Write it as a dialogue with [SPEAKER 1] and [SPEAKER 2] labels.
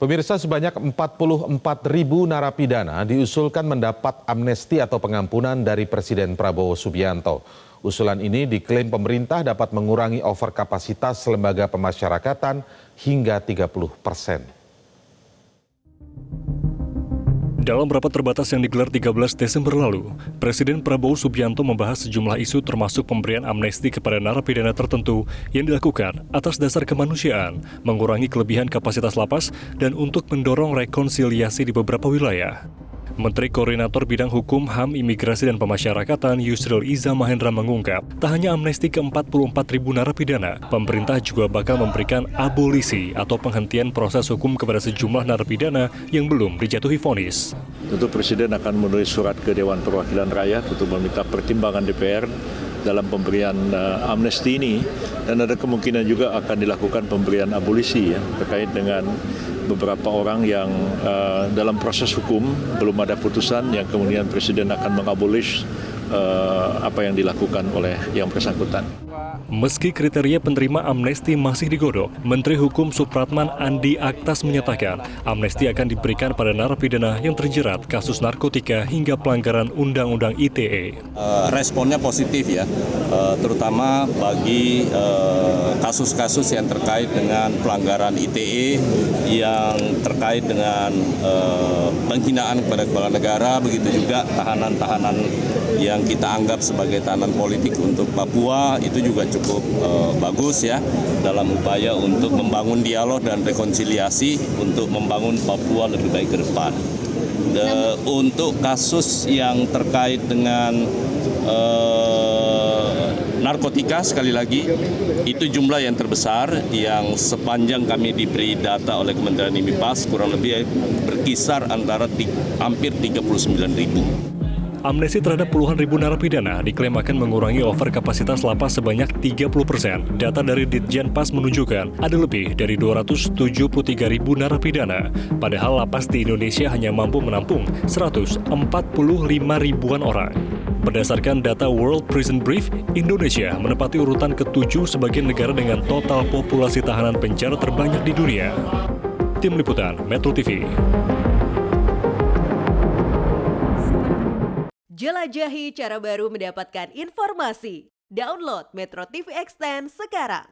[SPEAKER 1] Pemirsa, sebanyak 44.000 narapidana diusulkan mendapat amnesti atau pengampunan dari Presiden Prabowo Subianto. Usulan ini diklaim pemerintah dapat mengurangi overkapasitas lembaga pemasyarakatan hingga 30%.
[SPEAKER 2] Dalam rapat terbatas yang digelar 13 Desember lalu, Presiden Prabowo Subianto membahas sejumlah isu termasuk pemberian amnesti kepada narapidana tertentu yang dilakukan atas dasar kemanusiaan, mengurangi kelebihan kapasitas lapas, dan untuk mendorong rekonsiliasi di beberapa wilayah. Menteri Koordinator Bidang Hukum, HAM, Imigrasi, dan Pemasyarakatan Yusril Iza Mahendra mengungkap, tak hanya amnesti ke 44.000 narapidana, pemerintah juga bakal memberikan abolisi atau penghentian proses hukum kepada sejumlah narapidana yang belum dijatuhi vonis.
[SPEAKER 3] Tentu Presiden akan menulis surat ke Dewan Perwakilan Rakyat untuk meminta pertimbangan DPR dalam pemberian amnesti ini, dan ada kemungkinan juga akan dilakukan pemberian abolisi terkait dengan beberapa orang yang dalam proses hukum belum ada putusan yang kemudian Presiden akan mengabolish apa yang dilakukan oleh yang bersangkutan.
[SPEAKER 2] Meski kriteria penerima amnesti masih digodok, Menteri Hukum Supratman Andi Aktas menyatakan amnesti akan diberikan pada narapidana yang terjerat kasus narkotika hingga pelanggaran Undang-Undang ITE.
[SPEAKER 4] Responnya positif ya, terutama bagi kasus-kasus yang terkait dengan pelanggaran ITE, yang terkait dengan penghinaan kepada kepala negara, begitu juga tahanan-tahanan yang kita anggap sebagai tahanan politik untuk Papua, itu juga cukup bagus ya dalam upaya untuk membangun dialog dan rekonsiliasi untuk membangun Papua lebih baik ke depan. Untuk kasus yang terkait dengan narkotika, sekali lagi itu jumlah yang terbesar yang sepanjang kami diberi data oleh Kementerian IMIPAS kurang lebih berkisar antara hampir 39.000.
[SPEAKER 2] Amnesti terhadap puluhan ribu narapidana diklaim akan mengurangi overkapasitas lapas sebanyak 30%. Data dari Ditjenpas menunjukkan ada lebih dari 273 ribu narapidana, padahal lapas di Indonesia hanya mampu menampung 145 ribuan orang. Berdasarkan data World Prison Brief, Indonesia menempati urutan ke-7 sebagai negara dengan total populasi tahanan penjara terbanyak di dunia. Tim Liputan Metro TV.
[SPEAKER 5] Jelajahi cara baru mendapatkan informasi. Download Metro TV Extend sekarang.